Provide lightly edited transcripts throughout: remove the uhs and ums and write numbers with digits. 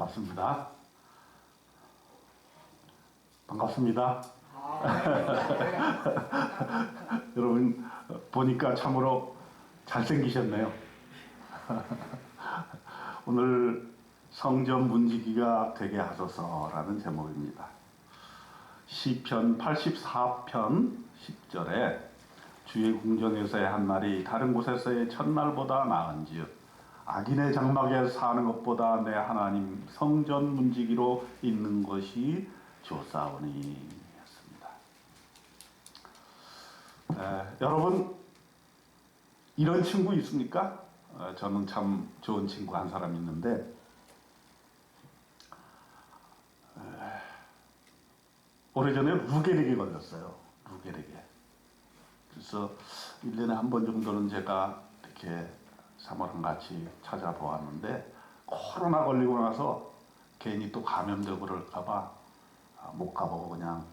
반갑습니다. 반갑습니다. 여러분 보니까 참으로 잘생기셨네요. 오늘 성전 문지기가 되게 하소서라는 제목입니다. 시편 84편 10절에 주의 궁정에서의 한 날이 다른 곳에서의 첫날보다 나은지요 악인의 장막에 사는 것보다 내 하나님 성전 문지기로 있는 것이 좋사오니 였습니다. 여러분 이런 친구 있습니까? 저는 참 좋은 친구 한 사람 있는데 오래전에 루게릭에 걸렸어요. 루게릭에. 그래서 1년에 한 번 정도는 제가 이렇게 사모랑 같이 찾아보았는데 코로나 걸리고 나서 괜히 또 감염되고 그럴까봐 못 가보고 그냥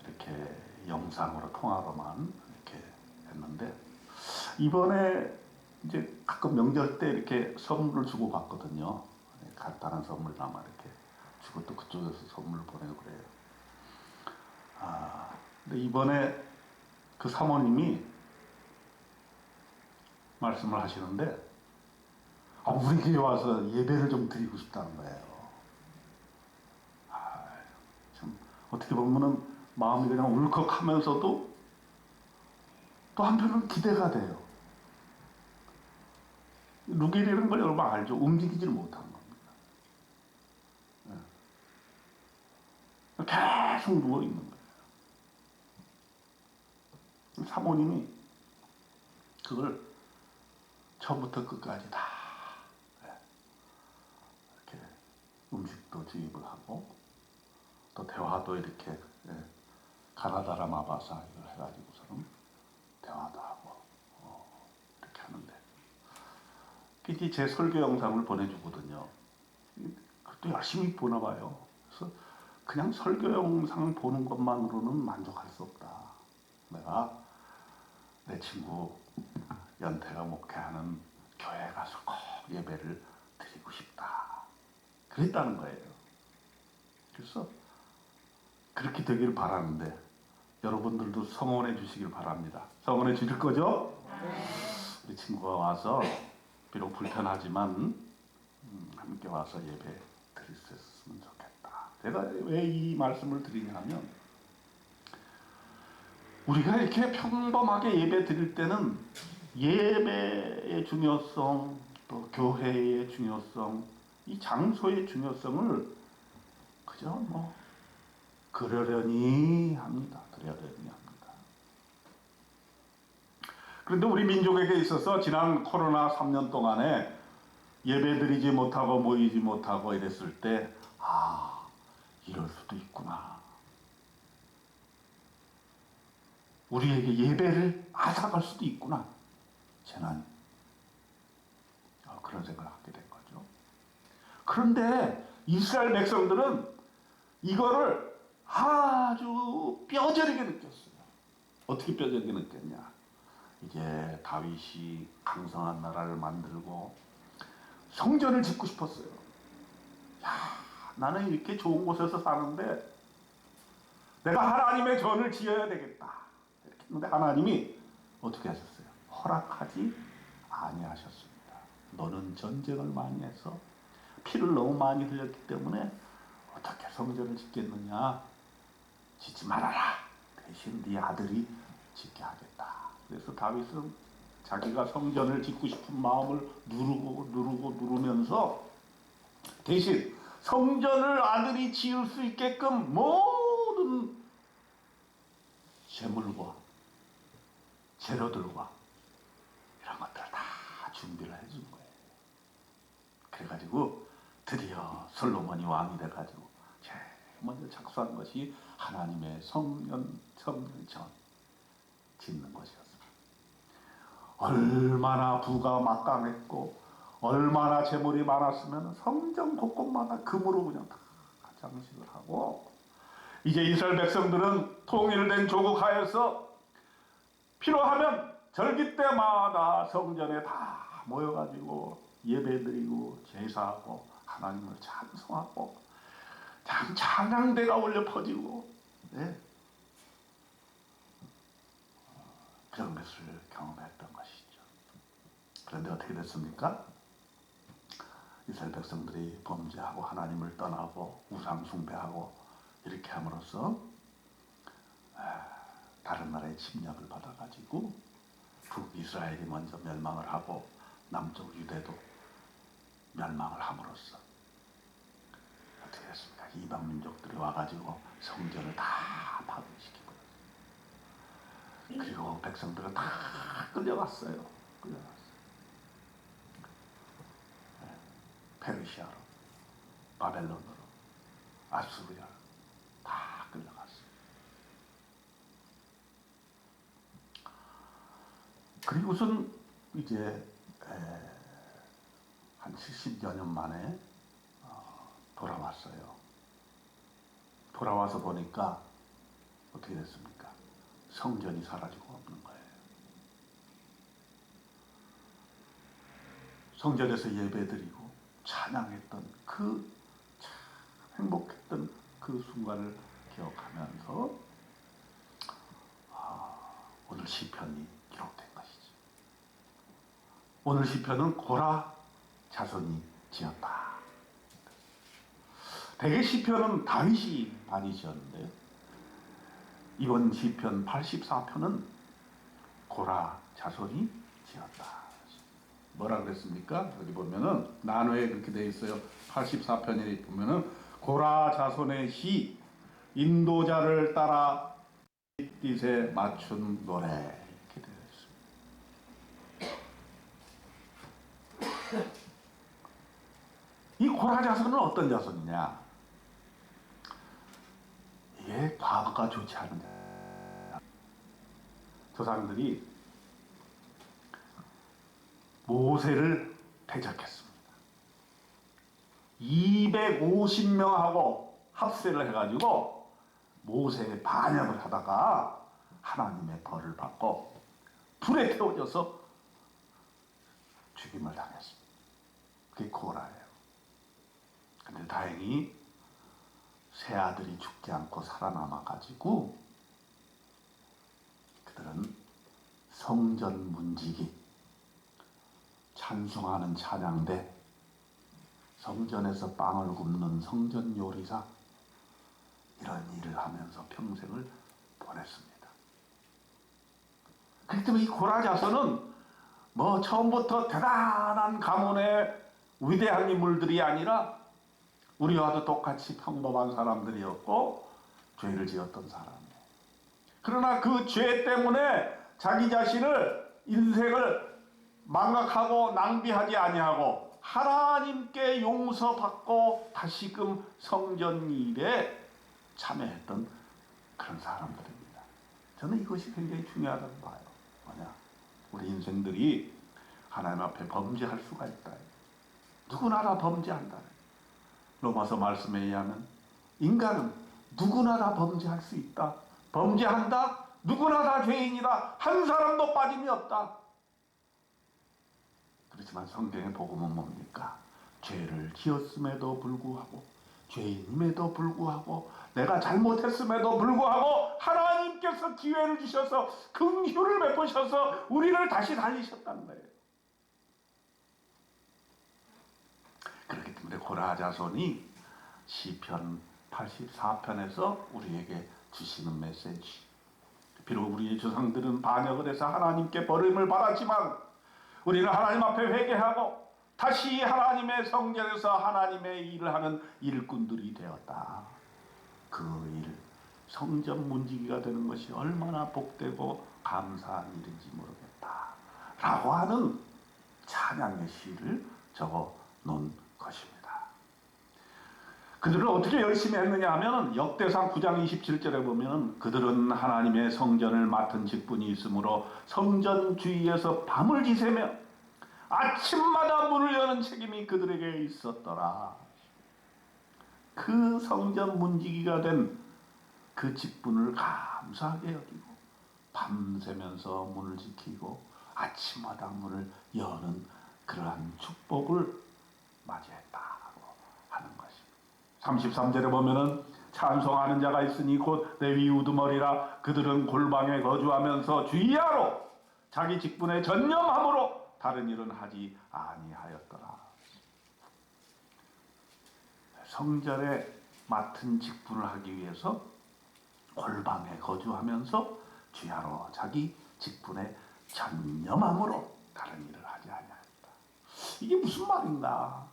이렇게 영상으로 통화로만 이렇게 했는데 이번에 이제 가끔 명절 때 이렇게 선물을 주고 받거든요. 간단한 선물나마 이렇게 주고 또 그쪽에서 선물을 보내고 그래요. 근데 이번에 그 사모님이 말씀을 하시는데 우리 교회 와서 예배를 좀 드리고 싶다는 거예요. 참 어떻게 보면은 마음이 그냥 울컥하면서도 또 한편으로는 기대가 돼요. 루겔이라는 걸 여러분 알죠? 움직이지를 못하는 겁니다. 계속 누워 있는 거예요. 사모님이 그걸 처음부터 끝까지 다 이렇게 음식도 주입을 하고 또 대화도 이렇게 가나다라 마바사 이걸 해가지고서는 대화도 하고 이렇게 하는데 이게 제 설교 영상을 보내주거든요. 그것도 열심히 보나 봐요. 그래서 그냥 설교 영상 보는 것만으로는 만족할 수 없다. 내가 내 친구 연태가 목회하는 교회에 가서 꼭 예배를 드리고 싶다. 그랬다는 거예요. 그래서 그렇게 되기를 바라는데 여러분들도 성원해 주시길 바랍니다. 성원해 주실 거죠? 우리 친구가 와서 비록 불편하지만 함께 와서 예배 드릴 수 있었으면 좋겠다. 제가 왜 이 말씀을 드리냐면 우리가 이렇게 평범하게 예배 드릴 때는 예배의 중요성, 또 교회의 중요성, 이 장소의 중요성을 그저 그러려니 합니다. 그러려니 합니다. 그런데 우리 민족에게 있어서 지난 코로나 3년 동안에 예배 드리지 못하고 모이지 못하고 이랬을 때 이럴 수도 있구나. 우리에게 예배를 앗아갈 수도 있구나. 재난이. 그런 생각을 하게 된 거죠. 그런데 이스라엘 백성들은 이거를 아주 뼈저리게 느꼈어요. 어떻게 뼈저리게 느꼈냐. 이제 다윗이 강성한 나라를 만들고 성전을 짓고 싶었어요. 나는 이렇게 좋은 곳에서 사는데 내가 하나님의 전을 지어야 되겠다. 이렇게 했는데 하나님이 어떻게 하셨어요? 허락하지 아니하셨습니다. 너는 전쟁을 많이 해서 피를 너무 많이 흘렸기 때문에 어떻게 성전을 짓겠느냐. 짓지 말아라. 대신 네 아들이 짓게 하겠다. 그래서 다윗은 자기가 성전을 짓고 싶은 마음을 누르면서 대신 성전을 아들이 지을 수 있게끔 모든 재물과 재료들과 이런 것들을 다 준비를 해준 거예요. 그래가지고 드디어 솔로몬이 왕이 돼가지고 제일 먼저 착수한 것이 하나님의 성전 짓는 것이었습니다. 얼마나 부가 막강했고 얼마나 재물이 많았으면 성전 곳곳마다 금으로 그냥 다 장식을 하고 이제 이스라엘 백성들은 통일된 조국 하에서 필요하면 절기 때마다 성전에 다 모여가지고 예배드리고 제사하고 하나님을 찬송하고 참 찬양대가 울려 퍼지고 네? 그런 것을 경험했던 것이죠. 그런데 어떻게 됐습니까? 이스라엘 백성들이 범죄하고 하나님을 떠나고 우상 숭배하고 이렇게 함으로써 다른 나라의 침략을 받아가지고 북이스라엘이 먼저 멸망을 하고 남쪽 유대도 멸망을 함으로써 어떻게 됐습니까? 이방 민족들이 와가지고 성전을 다 파괴시키고 그리고 백성들은 다 끌려갔어요. 페르시아로, 바벨론으로, 아수르로 다 끌려갔어요. 그리고선 이제 한 70여 년 만에 돌아왔어요. 돌아와서 보니까 어떻게 됐습니까? 성전이 사라지고 없는 거예요. 성전에서 예배드리고 찬양했던 그 참 행복했던 그 순간을 기억하면서 오늘 시편이 기록된 것이죠. 오늘 시편은 고라 자손이 지었다. 대개 시편은 다윗이 많이 지었는데요. 이번 시편 84편은 고라 자손이 지었다. 뭐라 그랬습니까? 여기 보면은 난회에 그렇게 되어 있어요. 84편에 보면은 고라 자손의 시 인도자를 따라 깃깃에 맞춘 노래 이렇게 되어 있습니다. 이 고라 자손은 어떤 자손이냐? 이게 과거가 좋지 않은 조상들이 모세를 대적했습니다. 250명하고 합세를 해가지고 모세의 반역을 하다가 하나님의 벌을 받고 불에 태워져서 죽임을 당했습니다. 그게 고라예요. 근데 다행히 세 아들이 죽지 않고 살아남아가지고 그들은 성전 문지기, 찬송하는 찬양대, 성전에서 빵을 굽는 성전 요리사 이런 일을 하면서 평생을 보냈습니다. 그렇기 때문에 이 고라 자손은 뭐 처음부터 대단한 가문의 위대한 인물들이 아니라 우리와도 똑같이 평범한 사람들이었고 죄를 지었던 사람이에요. 그러나 그 죄 때문에 자기 자신을 인생을 망각하고 낭비하지 아니하고 하나님께 용서받고 다시금 성전 일에 참여했던 그런 사람들입니다. 저는 이것이 굉장히 중요하다고 봐요. 뭐냐? 우리 인생들이 하나님 앞에 범죄할 수가 있다. 누구나 다 범죄한다. 로마서 말씀에 의하면 인간은 누구나 다 범죄할 수 있다. 범죄한다. 누구나 다 죄인이다. 한 사람도 빠짐이 없다. 그렇지만 성경의 복음은 뭡니까? 죄를 지었음에도 불구하고 죄인임에도 불구하고 내가 잘못했음에도 불구하고 하나님께서 기회를 주셔서 긍휼을 베푸셔서 우리를 다시 살리셨다는 거예요. 그렇기 때문에 고라 자손이 시편 84편에서 우리에게 주시는 메시지, 비록 우리의 조상들은 반역을 해서 하나님께 버림을 받았지만 우리는 하나님 앞에 회개하고 다시 하나님의 성전에서 하나님의 일을 하는 일꾼들이 되었다. 그 일, 성전 문지기가 되는 것이 얼마나 복되고 감사한 일인지 모르겠다. 라고 하는 찬양의 시를 적어 놓은 것입니다. 그들은 어떻게 열심히 했느냐 하면 역대상 9장 27절에 보면 그들은 하나님의 성전을 맡은 직분이 있으므로 성전 주위에서 밤을 지새며 아침마다 문을 여는 책임이 그들에게 있었더라. 그 성전 문지기가 된 그 직분을 감사하게 여기고 밤새면서 문을 지키고 아침마다 문을 여는 그러한 축복을 맞이했다고 하는 것입니다. 33절에 보면은 찬송하는 자가 있으니 곧 레위 우두머리라 그들은 골방에 거주하면서 주의하로 자기 직분에 전념함으로 다른 일은 하지 아니하였더라. 성전에 맡은 직분을 하기 위해서 골방에 거주하면서 주야로 자기 직분에 전념함으로 다른 일을 하지 아니하였다. 이게 무슨 말인가?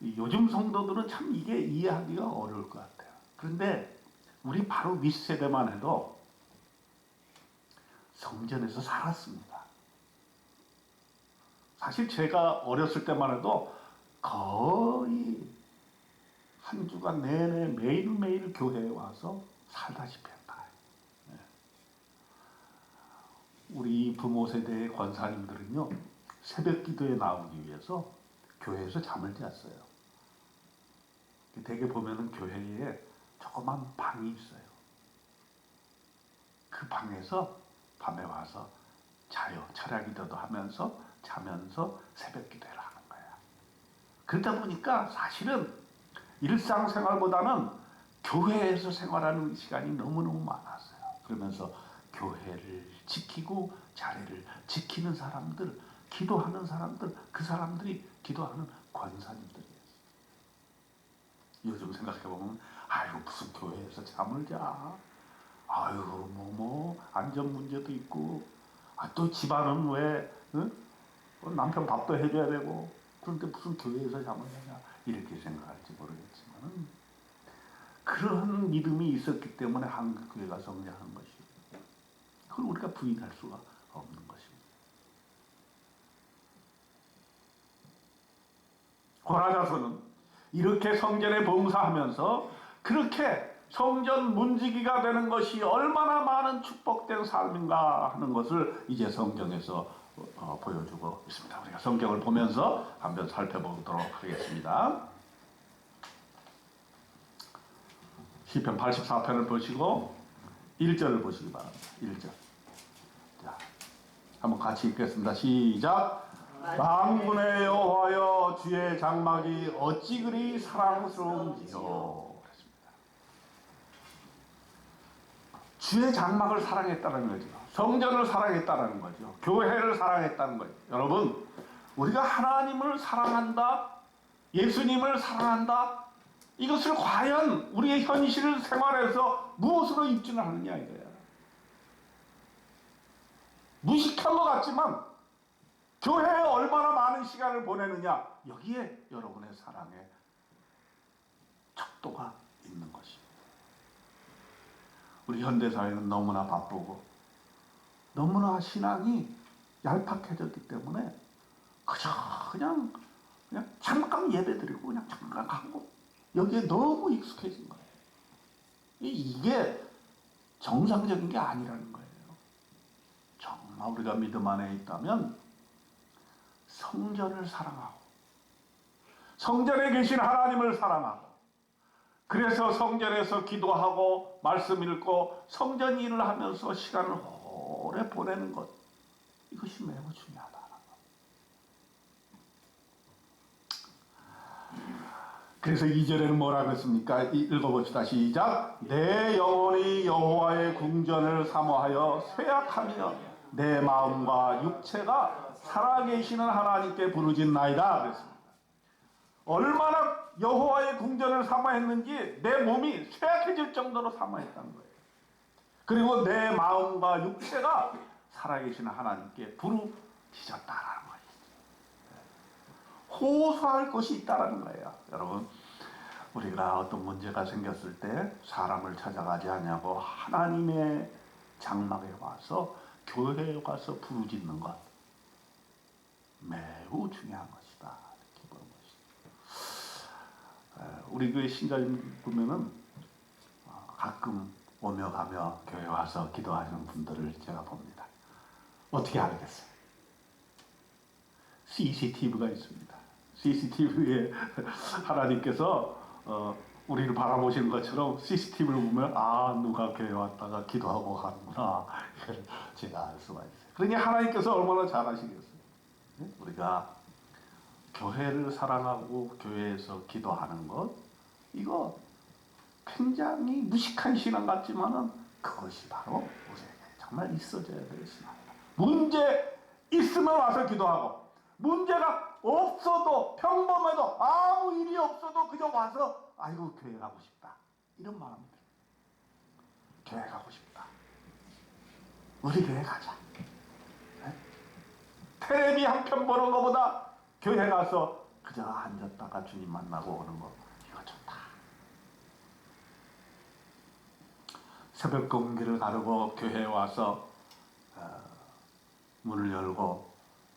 요즘 성도들은 참 이게 이해하기가 어려울 것 같아요. 그런데 우리 바로 윗세대만 해도 성전에서 살았습니다. 사실 제가 어렸을 때만 해도 거의 한 주간 내내 매일매일 교회에 와서 살다시피 했다. 우리 부모 세대의 권사님들은요, 새벽 기도에 나오기 위해서 교회에서 잠을 잤어요. 대개 보면은 교회에 조그만 방이 있어요. 그 방에서 밤에 와서 자요. 철야 기도도 하면서 자면서 새벽 기도를 하는 거야. 그러다 보니까 사실은 일상생활보다는 교회에서 생활하는 시간이 너무너무 많았어요. 그러면서 교회를 지키고 자리를 지키는 사람들, 기도하는 사람들, 그 사람들이 기도하는 권사님들이에요. 요즘 생각해보면 아이고 무슨 교회에서 잠을 자. 아이고 뭐 안전 문제도 있고 또 집안은 왜 남편 밥도 해줘야 되고 그런데 무슨 교회에서 잠을 자냐 이렇게 생각할지 모르겠지만 그런 믿음이 있었기 때문에 한국 교회가 성장한 것이고 그걸 우리가 부인할 수가 없는 것입니다. 고라자서는 이렇게 성전에 봉사하면서 그렇게 성전 문지기가 되는 것이 얼마나 많은 축복된 삶인가 하는 것을 이제 성경에서 보여주고 있습니다. 우리가 성경을 보면서 한번 살펴보도록 하겠습니다. 시편 84편을 보시고 1절을 보시기 바랍니다. 1절. 자, 한번 같이 읽겠습니다. 시작. 만군의 여호와여 주의 장막이 어찌 그리 사랑스러운지요. 주의 장막을 사랑했다는 거죠. 성전을 사랑했다는 거죠. 교회를 사랑했다는 거죠. 여러분, 우리가 하나님을 사랑한다, 예수님을 사랑한다, 이것을 과연 우리의 현실 생활에서 무엇으로 입증하느냐 이거야. 무식한 것 같지만 교회에 얼마나 많은 시간을 보내느냐, 여기에 여러분의 사랑의 척도가 있는 것입니다. 우리 현대사회는 너무나 바쁘고 너무나 신앙이 얄팍해졌기 때문에 그냥 잠깐 예배드리고 그냥 잠깐 하고 여기에 너무 익숙해진 거예요. 이게 정상적인 게 아니라는 거예요. 정말 우리가 믿음 안에 있다면 성전을 사랑하고 성전에 계신 하나님을 사랑하고 그래서 성전에서 기도하고 말씀 읽고 성전 일을 하면서 시간을 오래 보내는 것, 이것이 매우 중요하다. 그래서 2절에는 뭐라고 했습니까? 읽어봅시다. 시작. 내 영혼이 여호와의 궁전을 사모하여 쇠약하며 내 마음과 육체가 살아계시는 하나님께 부르짖나이다. 그랬습니다. 얼마나 여호와의 궁전을 사모했는지 내 몸이 쇠약해질 정도로 사모했다는 거예요. 그리고 내 마음과 육체가 살아계시는 하나님께 부르짖었다라는 거예요. 호소할 것이 있다라는 거예요. 여러분, 우리가 어떤 문제가 생겼을 때 사람을 찾아가지 않냐고 하나님의 장막에 와서 교회에 가서 부르짖는 것 매우 중요한 것이다. 이렇게 보는 것이다. 우리 교회 신자님 보면은 가끔 오며 가며 교회 와서 기도하시는 분들을 제가 봅니다. 어떻게 알겠어요? CCTV가 있습니다. CCTV에 하나님께서 우리를 바라보시는 것처럼 CCTV를 보면 누가 교회 왔다가 기도하고 가는구나, 이걸 제가 알 수가 있어요. 그러니 하나님께서 얼마나 잘하시겠어요. 우리가 교회를 사랑하고 교회에서 기도하는 것, 이거 굉장히 무식한 신앙 같지만은 그것이 바로 우리에게 정말 있어져야 될 신앙이다. 문제 있으면 와서 기도하고, 문제가 없어도, 평범해도, 아무 일이 없어도 그저 와서 아이고 교회 가고 싶다, 이런 마음이 들어요. 교회 가고 싶다, 우리 교회 가자. 텔레비 한 편 보는 것보다 교회 가서 그저 앉았다가 주님 만나고 오는 거, 이거 좋다. 새벽 공기를 가르고 교회에 와서 문을 열고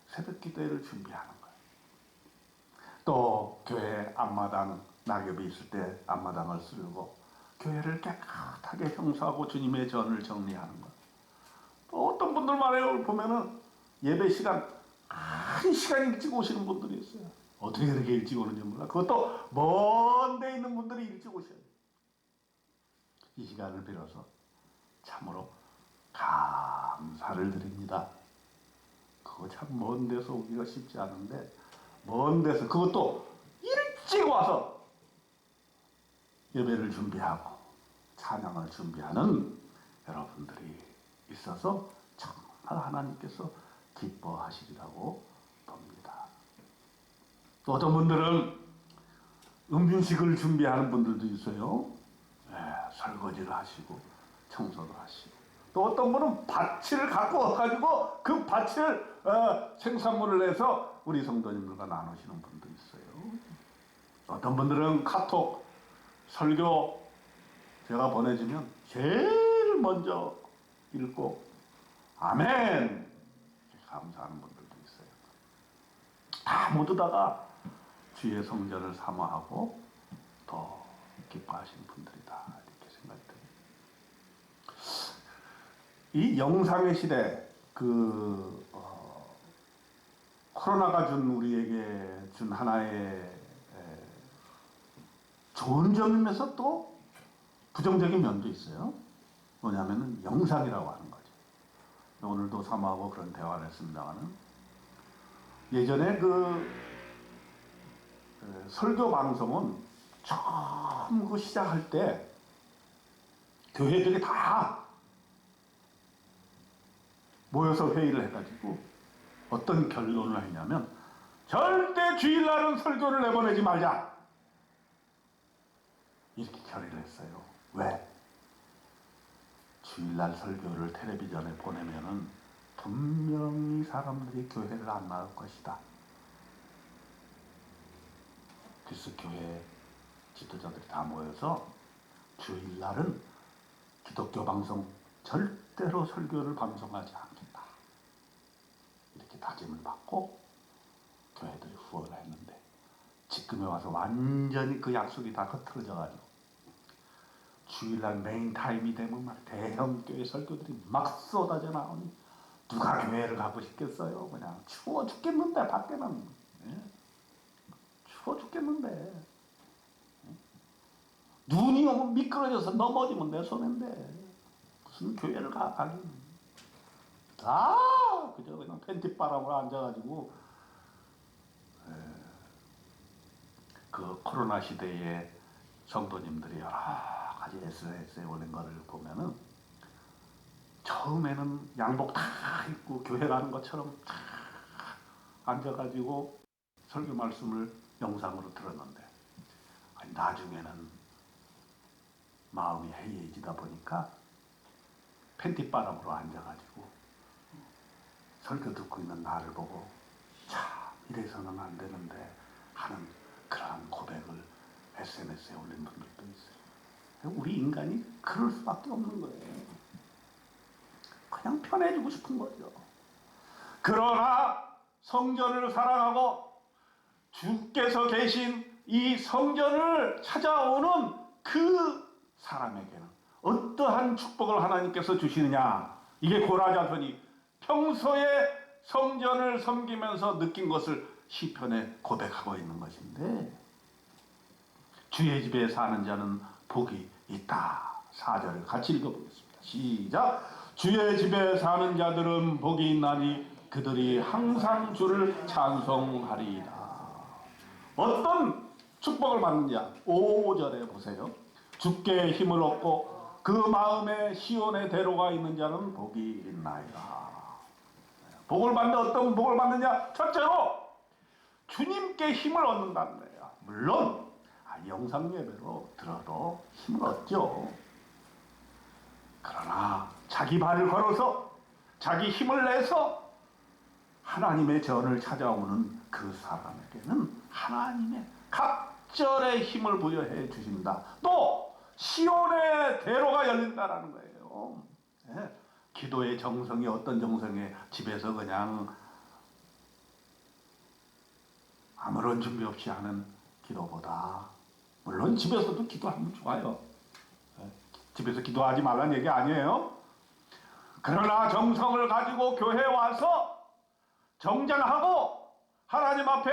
새벽 기도회를 준비하는 거예요. 또 교회 앞마당, 낙엽이 있을 때 앞마당을 쓸고 교회를 깨끗하게 청소하고 주님의 전을 정리하는 거예요. 또 어떤 분들 말해요, 보면은 예배 시간 1시간 일찍 오시는 분들이 있어요. 어떻게 그렇게 일찍 오는지 몰라. 그것도 먼 데 있는 분들이 일찍 오셔요. 이 시간을 빌어서 참으로 감사를 드립니다. 그거 참 먼 데서 오기가 쉽지 않은데, 먼 데서 그것도 일찍 와서 예배를 준비하고 찬양을 준비하는 여러분들이 있어서 정말 하나님께서 기뻐하시리라고 봅니다. 또 어떤 분들은 음식을 준비하는 분들도 있어요. 설거지를 하시고 청소도 하시고, 또 어떤 분은 밭을 갖고 와가지고 그 밭을 생산물을 내서 우리 성도님들과 나누시는 분도 있어요. 어떤 분들은 카톡 설교 제가 보내주면 제일 먼저 읽고 아멘 감사하는 분들도 있어요. 다 모두 다가 주의 성전을 사모하고 더 기뻐하시는 분들이다, 이렇게 생각이 듭니다. 이 영상의 시대, 코로나가 우리에게 준 하나의 좋은 점이면서 또 부정적인 면도 있어요. 뭐냐면은 영상이라고 하는 거죠. 오늘도 사모하고 그런 대화를 했습니다만은, 예전에 설교 방송은 처음 시작할 때 교회들이 다 모여서 회의를 해가지고 어떤 결론을 했냐면, 절대 주일날은 설교를 내보내지 말자, 이렇게 결의를 했어요. 왜? 주일날 설교를 텔레비전에 보내면은 분명히 사람들이 교회를 안 나올 것이다. 그래서 교회 지도자들이 다 모여서 주일날은 기독교 방송 절대로 설교를 방송하지 않겠다, 이렇게 다짐을 받고 교회들이 후원을 했는데, 지금에 와서 완전히 그 약속이 다 흐트러져가지고 주일날 메인 타임이 되면 막 대형 교회 설교들이 막 쏟아져 나오니 누가 교회를 가고 싶겠어요. 그냥 추워 죽겠는데, 밖에는 추워 죽겠는데, 눈이 오면 미끄러져서 넘어지면 내 손인데 무슨 교회를 가긴. 그저 그냥 팬티바람으로 앉아가지고 그 코로나 시대에 성도님들이 여러 가지 SNS에 올린 거를 보면은, 처음에는 양복 다 입고 교회 가는 것처럼 다 앉아가지고 설교 말씀을 영상으로 들었는데, 나중에는 마음이 해이해지다 보니까 팬티바람으로 앉아가지고 설교 듣고 있는 나를 보고 참 이래서는 안 되는데 하는 그러한 고백을 SNS에 올린 분들도 있어요. 우리 인간이 그럴 수밖에 없는 거예요. 그냥 편해지고 싶은 거죠. 그러나 성전을 사랑하고 주께서 계신 이 성전을 찾아오는 그 사람에게는 어떠한 축복을 하나님께서 주시느냐, 이게 고라자손이 평소에 성전을 섬기면서 느낀 것을 시편에 고백하고 있는 것인데, 주의 집에 사는 자는 복이 있다. 4절을 같이 읽어보겠습니다. 시작. 주의 집에 사는 자들은 복이 있나니 그들이 항상 주를 찬송하리이다. 어떤 축복을 받느냐? 5절에 보세요. 주께 힘을 얻고 그 마음에 시온의 대로가 있는 자는 복이 있나이다. 복을 받는 어떤 복을 받느냐? 첫째로 주님께 힘을 얻는다는 거예요. 물론 영상 예배로 들어도 힘을 얻죠. 그러나 자기 발을 걸어서 자기 힘을 내서 하나님의 전을 찾아오는 그 사람에게는 하나님의 각절의 힘을 부여해 주신다. 또 시온의 대로가 열린다라는 거예요. 네. 기도의 정성이 어떤 정성에 집에서 그냥 아무런 준비 없이 하는 기도보다, 물론 집에서도 기도하면 좋아요. 네. 집에서 기도하지 말라는 얘기 아니에요. 그러나 정성을 가지고 교회에 와서 정장하고 하나님 앞에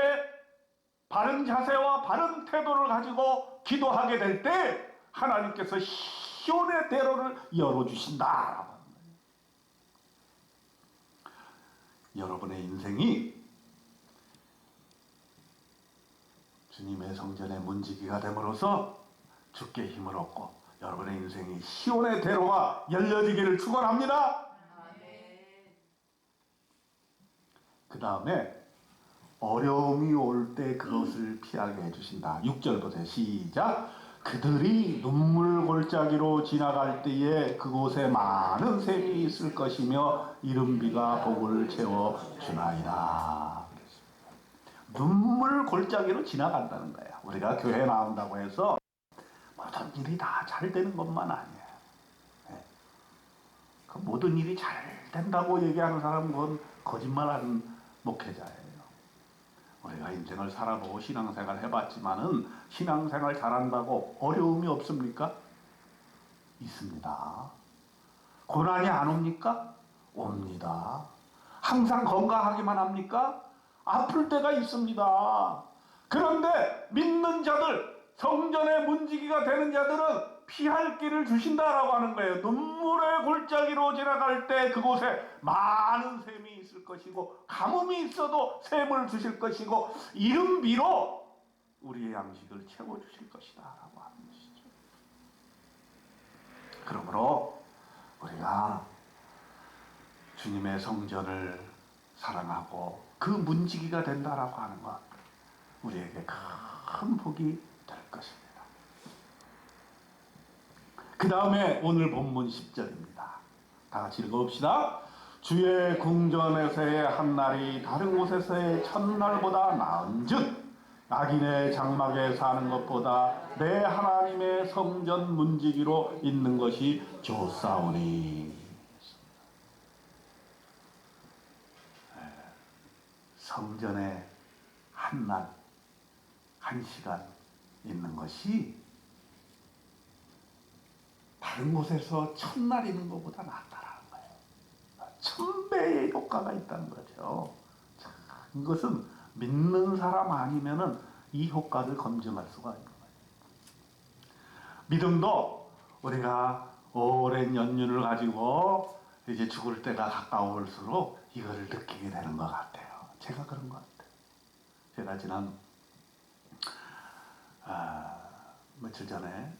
바른 자세와 바른 태도를 가지고 기도하게 될 때 하나님께서 시온의 대로를 열어주신다라고 하는 거예요. 여러분의 인생이 주님의 성전의 문지기가 됨으로써 주께 힘을 얻고 여러분의 인생이 시온의 대로가 열려지기를 축원합니다. 그 다음에 어려움이 올 때 그것을 피하게 해주신다. 6절 보세요. 시작. 그들이 눈물 골짜기로 지나갈 때에 그곳에 많은 샘이 있을 것이며 이른비가 복을 채워주나이다. 눈물 골짜기로 지나간다는 거야. 우리가 교회 나온다고 해서 모든 일이 다 잘 되는 것만 아니에요. 네. 그 모든 일이 잘 된다고 얘기하는 사람은 그건 거짓말하는 목회자예요. 우리가 인생을 살아보고 신앙생활 해봤지만은 신앙생활 잘한다고 어려움이 없습니까? 있습니다. 고난이 안 옵니까? 옵니다. 항상 건강하기만 합니까? 아플 때가 있습니다. 그런데 믿는 자들, 성전의 문지기가 되는 자들은 피할 길을 주신다라고 하는 거예요. 눈물의 골짜기로 지나갈 때 그곳에 많은 샘이 있을 것이고 가뭄이 있어도 샘을 주실 것이고 이른 비로 우리의 양식을 채워주실 것이다 라고 하는 것이죠. 그러므로 우리가 주님의 성전을 사랑하고 그 문지기가 된다라고 하는 것, 우리에게 큰 복이 될 것입니다. 그 다음에 오늘 본문 10절입니다. 다 같이 읽어봅시다. 주의 궁전에서의 한날이 다른 곳에서의 첫날보다 나은즉 악인의 장막에 사는 것보다 내 하나님의 성전 문지기로 있는 것이 좋사오니. 성전에 한날, 한 시간 있는 것이 다른 곳에서 첫날 있는 것보다 낫다라는 거예요. 1000배의 효과가 있다는 거죠. 자, 이것은 믿는 사람 아니면은 이 효과를 검증할 수가 있는 거예요. 믿음도 우리가 오랜 연륜을 가지고 이제 죽을 때가 가까울수록 이거를 느끼게 되는 것 같아요. 제가 그런 것 같아요. 제가 지난 며칠 전에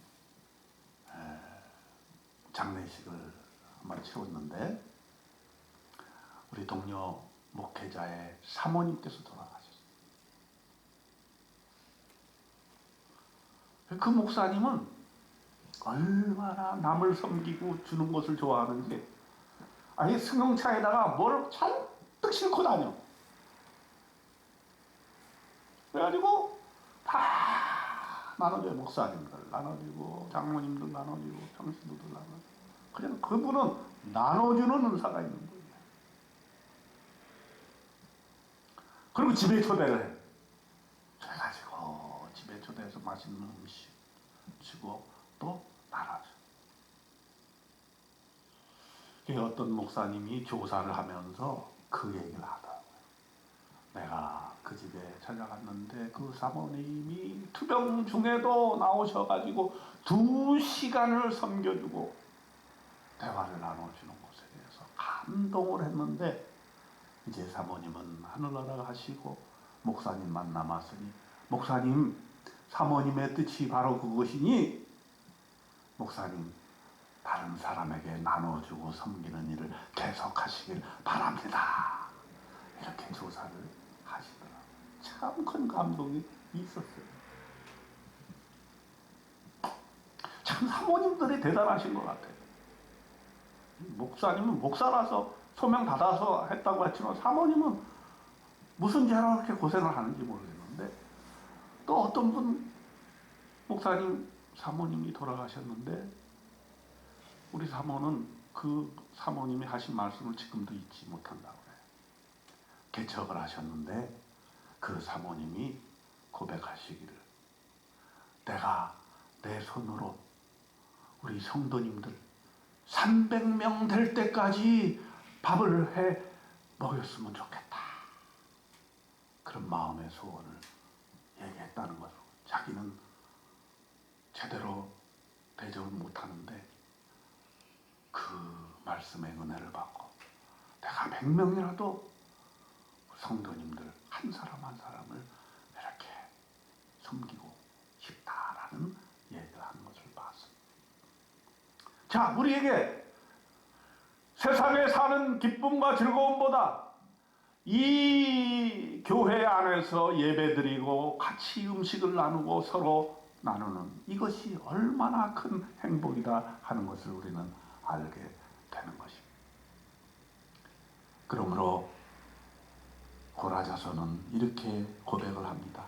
장례식을 한번 치렀는데 우리 동료 목회자의 사모님께서 돌아가셨어요. 그 목사님은 얼마나 남을 섬기고 주는 것을 좋아하는지 아예 승용차에다가 뭘 잔뜩 싣고 다녀. 그래가지고 다 나눠줘요. 목사님들 나눠주고 장모님들 나눠주고 평신도들 나눠주고. 그냥 그분은 나눠주는 은사가 있는 거예요. 그리고 집에 초대를 해. 그래가지고 집에 초대해서 맛있는 음식 주고 또 나눠줘. 어떤 목사님이 조사를 하면서 그 얘기를 하더라고요. 내가 그 집에 찾아갔는데 그 사모님이 투병 중에도 나오셔가지고 2시간을 섬겨주고 대화를 나눠주는 것에 대해서 감동을 했는데 이제 사모님은 하늘나라 가시고 목사님만 남았으니 목사님, 사모님의 뜻이 바로 그것이니 목사님 다른 사람에게 나눠주고 섬기는 일을 계속하시길 바랍니다. 이렇게 조사를 하시더라고요. 참 큰 감동이 있었어요. 참 사모님들이 대단하신 것 같아요. 목사님은 목사라서 소명 받아서 했다고 했지만 사모님은 무슨 죄로 그렇게 고생을 하는지 모르겠는데, 또 어떤 분 목사님 사모님이 돌아가셨는데 우리 사모는 그 사모님이 하신 말씀을 지금도 잊지 못한다고 해요. 개척을 하셨는데 그 사모님이 고백하시기를, 내가 내 손으로 우리 성도님들 300명 될 때까지 밥을 해 먹였으면 좋겠다. 그런 마음의 소원을 얘기했다는 거죠. 자기는 제대로 대접을 못하는데 그 말씀의 은혜를 받고 내가 100명이라도 성도님들 한 사람 한 사람을 이렇게 섬기고 싶다라는 얘기를 하는 것을 봤습니다. 자, 우리에게 세상에 사는 기쁨과 즐거움보다 이 교회 안에서 예배드리고 같이 음식을 나누고 서로 나누는 이것이 얼마나 큰 행복이다 하는 것을 우리는 알게 되는 것입니다. 그러므로 고라자서는 이렇게 고백을 합니다.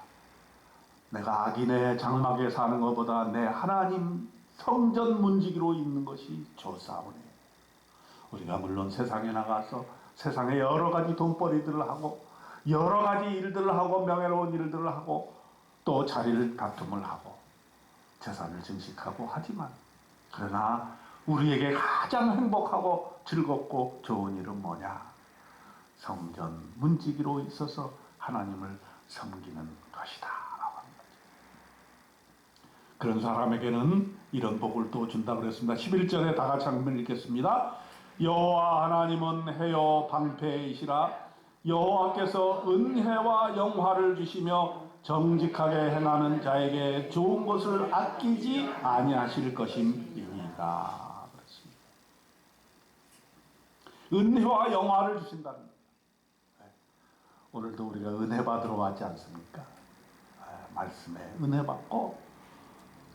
내가 악인의 장막에 사는 것보다 내 하나님 성전 문지기로 있는 것이 좋사오니. 우리가 물론 세상에 나가서 세상에 여러 가지 돈벌이들을 하고 여러 가지 일들을 하고 명예로운 일들을 하고 또 자리를 다툼을 하고 재산을 증식하고 하지만, 그러나 우리에게 가장 행복하고 즐겁고 좋은 일은 뭐냐? 성전 문지기로 있어서 하나님을 섬기는 것이다 라고 하는 거죠. 그런 사람에게는 이런 복을 또 준다고 그랬습니다. 11절에 다 같이 한번 읽겠습니다. 여호와 하나님은 해요 방패이시라. 여호와께서 은혜와 영화를 주시며 정직하게 행하는 자에게 좋은 것을 아끼지 아니하실 것임이니이다. 그렇습니다. 은혜와 영화를 주신다는 거예요. 오늘도 우리가 은혜 받으러 왔지 않습니까? 말씀에 은혜 받고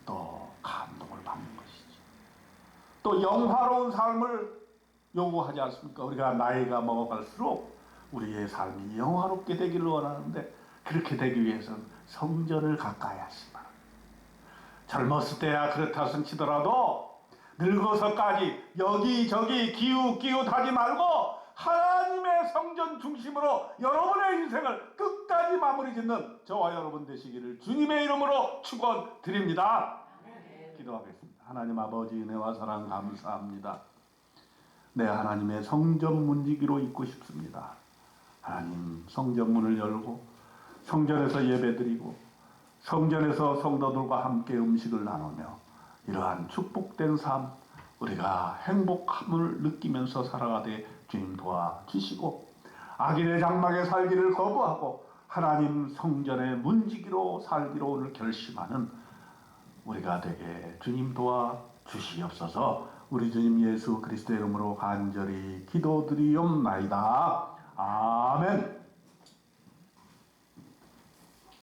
또 감동을 받는 것이죠. 또 영화로운 삶을 요구하지 않습니까? 우리가 나이가 먹어갈수록 우리의 삶이 영화롭게 되기를 원하는데, 그렇게 되기 위해서는 성전을 가까이 하시기 바랍니다. 젊었을 때야 그렇다 손치더라도 늙어서까지 여기저기 기웃기웃하지 말고 하나님의 성전 중심으로 여러분의 인생을 끝까지 마무리 짓는 저와 여러분 되시기를 주님의 이름으로 축원드립니다. 기도하겠습니다. 하나님 아버지, 은혜와 사랑 감사합니다. 내 하나님의 성전 문지기로 있고 싶습니다. 하나님, 성전문을 열고 성전에서 예배드리고 성전에서 성도들과 함께 음식을 나누며 이러한 축복된 삶, 우리가 행복함을 느끼면서 살아가되 주님 도와주시고, 악인의 장막에 살기를 거부하고 하나님 성전의 문지기로 살기로 오늘 결심하는 우리가 되게 주님 도와주시옵소서. 우리 주님 예수 그리스도의 이름으로 간절히 기도드리옵나이다. 아멘.